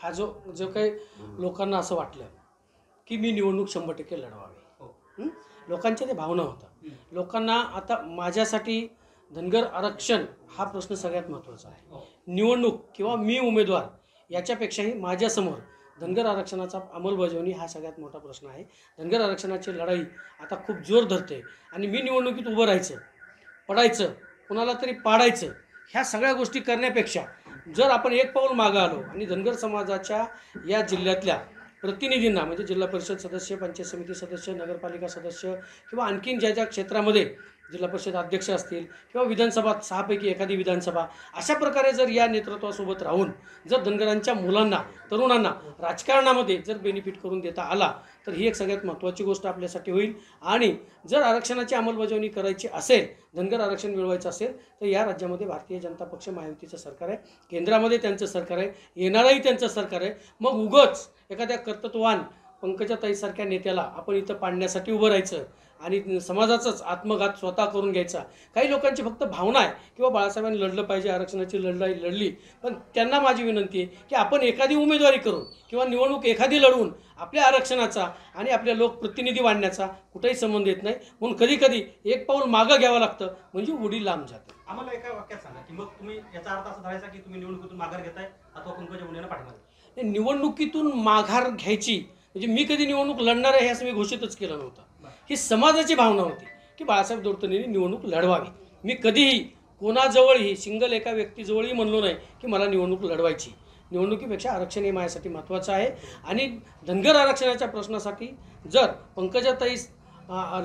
हा जो जो काही लोकांना असं वाटलं की मी निवडणूक 100% लढवावी, लोकांच्या ते भावना होता। लोकांना आता माझ्यासाठी धनगर आरक्षण हा प्रश्न सगळ्यात महत्त्वाचा आहे। निवडणूक किंवा मी उमेदवार याच्यापेक्षाही माझ्यासमोर धनगर आरक्षणाचा अंमलबजावणी हा सगळ्यात मोठा प्रश्न आहे। धनगर आरक्षणाची लढाई आता खूप जोर धरते आणि मी निवडणुकीत उभं राहायचं, पडायचं, कुणाला तरी पाडायचं, ह्या सगळ्या गोष्टी करण्यापेक्षा जर आपण एक पाऊल मागे आलो आणि धनगर समाजाच्या या जिल्ह्यातल्या प्रतिनिधींना म्हणजे जिल्हा परिषद सदस्य, पंचायत समिती सदस्य, नगरपालिका सदस्य किंवा आणखीन ज्या ज्या क्षेत्रामध्ये जिल्हा परिषद अध्यक्ष असतील किंवा विधानसभा 6 पैकी एखादी विधानसभा, अशा प्रकारे जर या नेतृत्वासोबत राहून जर धनगरांच्या मुलांना, तरुणांना राजकारणामध्ये जर बेनिफिट करून देता आला तर ही एक सगळ्यात महत्त्वाची गोष्ट आपल्यासाठी होईल। आणि जर आरक्षणाची अंमलबजावणी करायची असेल, धनगर आरक्षण मिळवायचं असेल तर या राज्यामध्ये भारतीय जनता पक्ष महायुतीचं सरकार आहे, केंद्रामध्ये त्यांचं सरकार आहे, येणारही त्यांचं सरकार आहे। मग उगाच एखाद्या कर्तृत्ववान पंकजाताईसारख्या नेत्याला आपण इथं पाडण्यासाठी उभं राहायचं आणि समाजाचाच आत्मघात स्वतः करून घ्यायचा। काही लोकांची फक्त भावना आहे किंवा बाळासाहेबांनी लढलं पाहिजे, आरक्षणाची लढाई लढली, पण त्यांना माझी विनंती आहे की आपण एखादी उमेदवारी करून किंवा निवडणूक एखादी लढवून आपल्या आरक्षणाचा आणि आपल्या लोकप्रतिनिधी वाढण्याचा कुठेही संबंध येत नाही। म्हणून कधी कधी एक पाऊल मागं घ्यावं लागतं म्हणजे उडी लांब जाते। आम्हाला एका वाक्यात सांगा की मग तुम्ही याचा अर्थ असा धरायचा की तुम्ही निवडणुकीतून माघार घेताय अथवा पंकजा मुंडेंना पाठवणार? निवडणुकीतून माघार घ्यायची म्हणजे मी कधी निवडणूक लढणार आहे हे असं मी घोषितच केलं नव्हतं। ही समाजाची भावना होती की बाळासाहेब दोडतणेंनी निवडणूक लढवावी। मी कधीही कोणाजवळही सिंगल एका व्यक्तीजवळही म्हणलो नाही की मला निवडणूक लढवायची। निवडणुकीपेक्षा आरक्षण हे माझ्यासाठी महत्त्वाचं आहे आणि धनगर आरक्षणाच्या प्रश्नासाठी जर पंकजाताई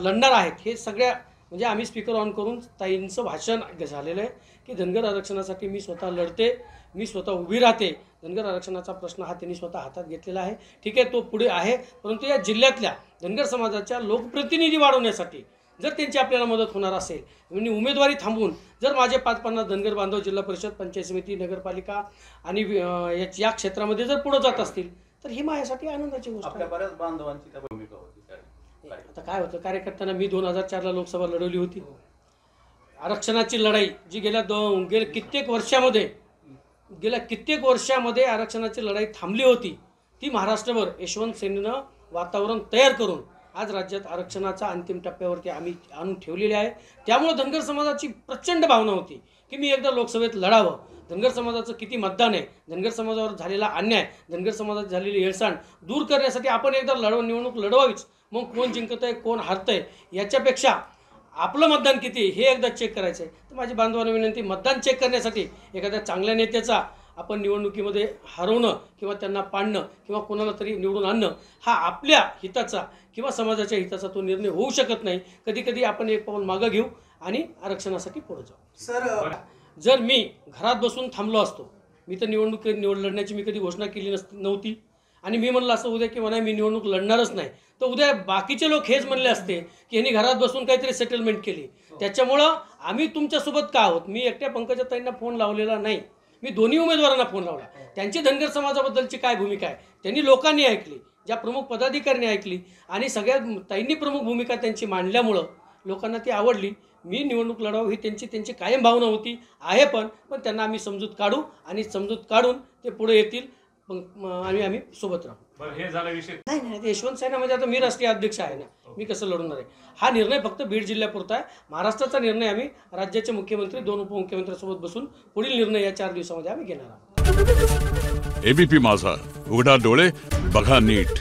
लढणार आहेत हे सगळ्या म्हणजे आम्ही स्पीकर ऑन करून ताईंचं भाषण झालेलं आहे की धनगर आरक्षणासाठी मी स्वतः लढते, मी स्वतः उभी राहते। धनगर आरक्षणाचा प्रश्न हा त्यांनी स्वतः हातात घेतलेला आहे, ठीक आहे, तो पुढे आहे, परंतु या जिल्ह्यातल्या धनगर समाजाच्या लोकप्रतिनिधी वाढवण्यासाठी जर त्यांची आपल्याला मदत होणार असेल म्हणजे उमेदवारी थांबवून जर माझे 5-50 धनगर बांधव जिल्हा परिषद, पंचायत समिती, नगरपालिका आणि या क्षेत्रामध्ये जर पुढे जात असतील तर ही माझ्यासाठी आनंदाची गोष्ट आहे। आपल्या बऱ्याच बांधवांची त्या भूमिका होती। आता काय होतं, कार्यकर्त्यांना मी 2004ला लोकसभा लढवली होती। आरक्षणाची लढाई जी गेल्या कित्येक वर्षामध्ये आरक्षणाची लढाई थांबली होती, ती महाराष्ट्रभर यशवंत सेनेनं वातावरण तयार करून आज राज्यात आरक्षणाचा अंतिम टप्प्यावरती आम्ही आणून ठेवलेले आहे। त्यामुळे धनगर समाजाची प्रचंड भावना होती की मी एकदा लोकसभेत लढावं। धनगर समाजाचं किती मतदान आहे, धनगर समाजावर झालेला अन्याय, धनगर समाजात झालेली हेळसांड दूर करण्यासाठी आपण एकदा निवडणूक लढवावीच। मग कोण जिंकत आहे, कोण हरतंय याच्यापेक्षा आपलं मतदान किती हे एकदा चेक करायचं आहे। तर माझी बांधवांना विनंती, मतदान चेक करण्यासाठी एखाद्या चांगल्या नेत्याचा आपण निवडणुकीमध्ये हरवणं किंवा त्यांना पाडणं किंवा कोणाला तरी निवडून आणणं हा आपल्या हिताचा किंवा समाजाच्या हिताचा तो निर्णय होऊ शकत नाही। कधी कधी आपण एक पाऊल मागं घेऊ आणि आरक्षणासाठी पुढे जाऊ। सर, जर मी घरात बसून थांबलो असतो, मी तर निवडणूक लढण्याची मी कधी घोषणा केली नव्हती आणि मी म्हणलं असं उद्या की म्हणा मी निवडणूक लढणारच नाही, तर उद्या बाकीचे लोक हेच म्हणले असते की यांनी घरात बसून काहीतरी सेटलमेंट केली। त्याच्यामुळं आम्ही तुमच्यासोबत का आहोत, मी एकट्या पंकजाताईंना फोन लावलेला नाही, मी दोन्ही उमेदवारांना फोन लावला। त्यांची धनगर समाजाबद्दलची काय भूमिका आहे त्यांनी लोकांनी ऐकली, ज्या प्रमुख पदाधिकाऱ्यांनी ऐकली आणि सगळ्या ताईंनी प्रमुख भूमिका त्यांची मांडल्यामुळं लोकांना ती आवडली। मी निवडणूक लढावं ही त्यांची कायम भावना होती आहे, पण त्यांना आम्ही समजूत काढू आणि समजूत काढून ते पुढे येतील आणि आम्ही सोबत राहू। हे झाला विषय नाही, यशवंत सेना म्हणजे आता मी राष्ट्रीय अध्यक्ष आहे ना, मी कसं लढवणार आहे? हा निर्णय फक्त बीड जिल्ह्यापुरता आहे। महाराष्ट्राचा निर्णय आम्ही राज्याचे मुख्यमंत्री, 2 उपमुख्यमंत्र्यांसोबत बसून पुढील निर्णय या 4 दिवसामध्ये आम्ही घेणार आहोत। एबीपी माझा, उघडा डोळे बघा नीट।